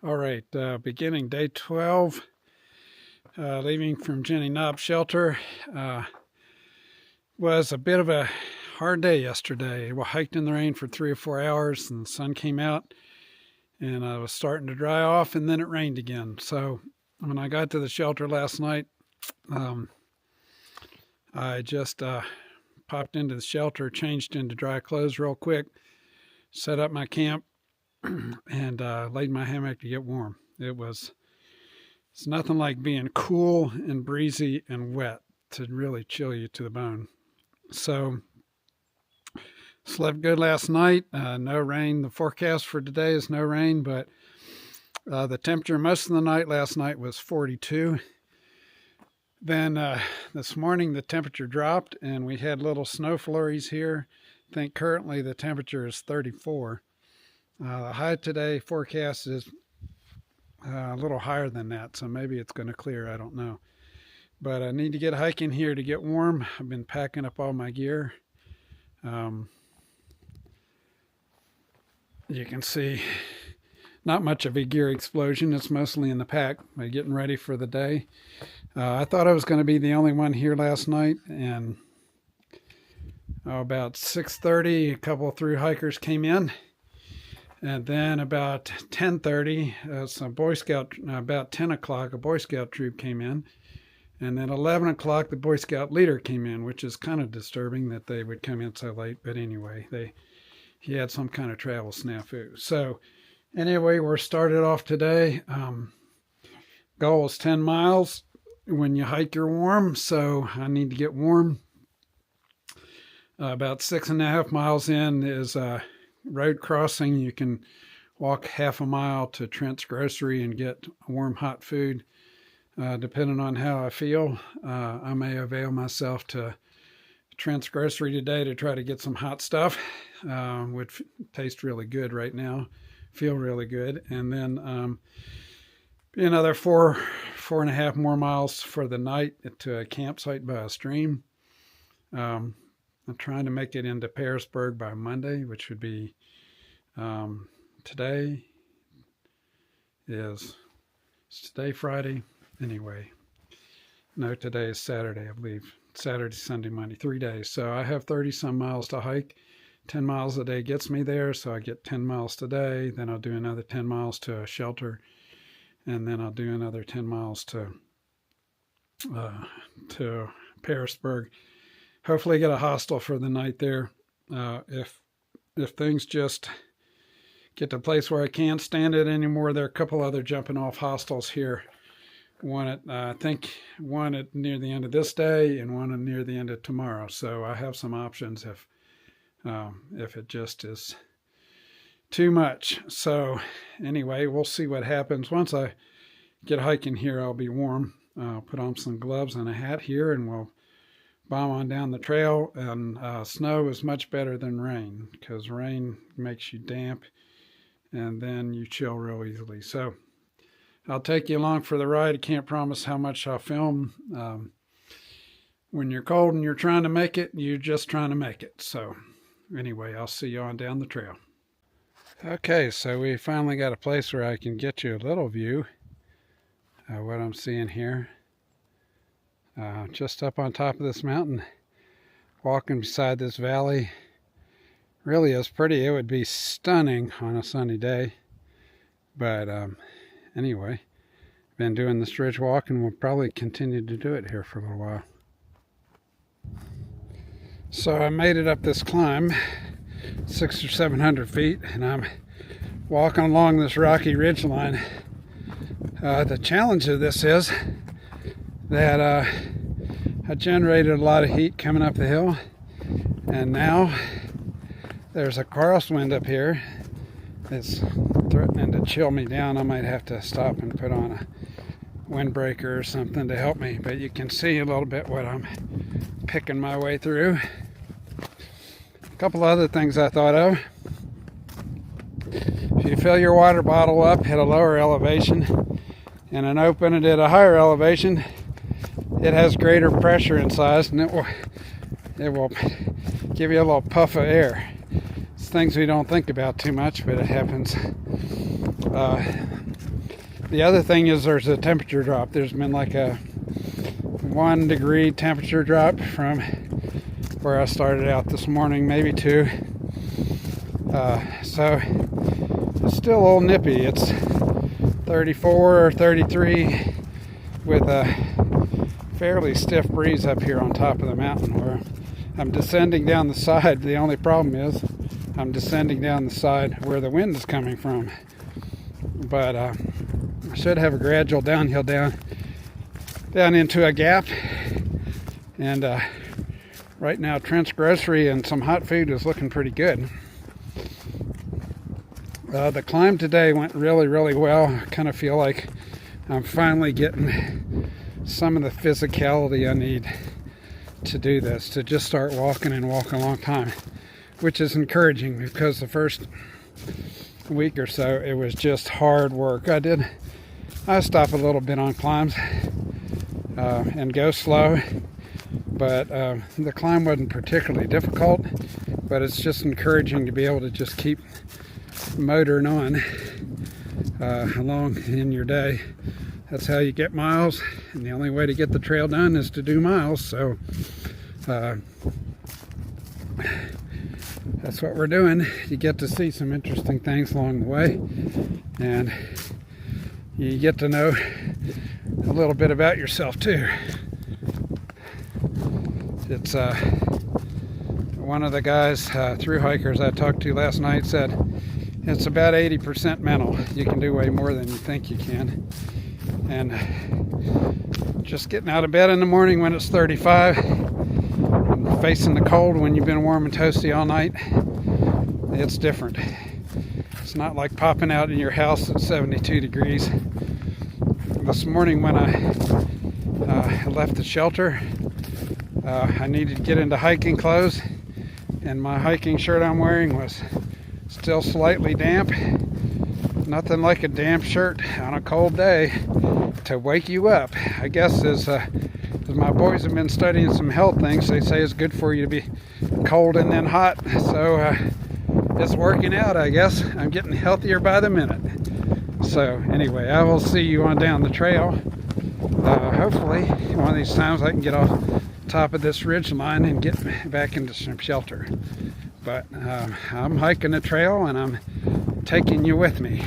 All right, beginning day 12, leaving from Jenny Knob Shelter. Was a bit of a hard day yesterday. We hiked in the rain for 3 or 4 hours and the sun came out and I was starting to dry off and then it rained again. So when I got to the shelter last night, I just popped into the shelter, changed into dry clothes real quick, set up my camp, and laid my hammock to get warm. It's nothing like being cool and breezy and wet to really chill you to the bone. So slept good last night. No rain. The forecast for today is no rain, but the temperature most of the night last night was 42. Then this morning the temperature dropped and we had little snow flurries here. I think currently the temperature is 34. The high today forecast is a little higher than that, so maybe it's going to clear. I don't know. But I need to get hiking here to get warm. I've been packing up all my gear. You can see not much of a gear explosion. It's mostly in the pack. I'm getting ready for the day. I thought I was going to be the only one here last night, and about 6:30, a couple of through hikers came in. And then about 10:30, some Boy Scout, about 10 o'clock, a Boy Scout troop came in. And then 11 o'clock, the Boy Scout leader came in, which is kind of disturbing that they would come in so late. But anyway, he had some kind of travel snafu. So anyway, we're started off today. Goal is 10 miles. When you hike, you're warm. So I need to get warm. About 6.5 miles in is road crossing. You can walk half a mile to Trents grocery and get warm hot food. Depending on how I feel, I may avail myself to Trents grocery today to try to get some hot stuff. Would taste really good right now, feel really good. And then another 4.5 more miles for the night to a campsite by a stream. I'm trying to make it into Pearisburg by Monday, which would be today Friday. Anyway, no, today is Saturday, I believe. Saturday, Sunday, Monday, 3 days. So I have 30 some miles to hike. 10 miles a day gets me there. So I get 10 miles today. Then I'll do another 10 miles to a shelter. And then I'll do another 10 miles to Pearisburg. Hopefully get a hostel for the night there. If things just get to a place where I can't stand it anymore, there are a couple other jumping off hostels here. I think one at near the end of this day and one near the end of tomorrow. So I have some options if it just is too much. So anyway, we'll see what happens. Once I get hiking here, I'll be warm. I'll put on some gloves and a hat here and we'll bomb on down the trail. And snow is much better than rain because rain makes you damp and then you chill real easily. So I'll take you along for the ride. I can't promise how much I'll film. When you're cold and you're trying to make it, you're just trying to make it. So anyway, I'll see you on down the trail. Okay, so we finally got a place where I can get you a little view of what I'm seeing here. Just up on top of this mountain, walking beside this valley. Really is pretty. It would be stunning on a sunny day. But anyway, been doing this ridge walk and we'll probably continue to do it here for a little while. So I made it up this climb, 600 or 700 feet, and I'm walking along this rocky ridge line. The challenge of this is that I generated a lot of heat coming up the hill, and now there's a crosswind up here. It's threatening to chill me down. I might have to stop and put on a windbreaker or something to help me, but you can see a little bit what I'm picking my way through. A couple other things I thought of. If you fill your water bottle up at a lower elevation and then open it at a higher elevation, it has greater pressure inside and it will give you a little puff of air. It's things we don't think about too much, but it happens. The other thing is there's a temperature drop. There's been like a 1 degree temperature drop from where I started out this morning, maybe 2. So it's still a little nippy. It's 34 or 33 with a fairly stiff breeze up here on top of the mountain where I'm descending down the side. The only problem is I'm descending down the side where the wind is coming from. But I should have a gradual downhill down into a gap. And right now Trent's grocery and some hot food is looking pretty good. The climb today went really, really well. I kind of feel like I'm finally getting some of the physicality I need to do this, to just start walking and walk a long time, which is encouraging because the first week or so it was just hard work. I stop a little bit on climbs and go slow, but the climb wasn't particularly difficult, but it's just encouraging to be able to just keep motoring on along in your day. That's how you get miles, and the only way to get the trail done is to do miles. So that's what we're doing. You get to see some interesting things along the way, and you get to know a little bit about yourself too. It's one of the guys, through hikers I talked to last night, said it's about 80% mental. You can do way more than you think you can. And just getting out of bed in the morning when it's 35 and facing the cold when you've been warm and toasty all night, it's different. It's not like popping out in your house at 72 degrees. This morning when I left the shelter, I needed to get into hiking clothes, and my hiking shirt I'm wearing was still slightly damp. Nothing like a damp shirt on a cold day to wake you up. I guess as my boys have been studying some health things, they say it's good for you to be cold and then hot. So it's working out, I guess. I'm getting healthier by the minute. So anyway, I will see you on down the trail. Hopefully one of these times I can get off top of this ridge line and get back into some shelter. But I'm hiking the trail and I'm taking you with me.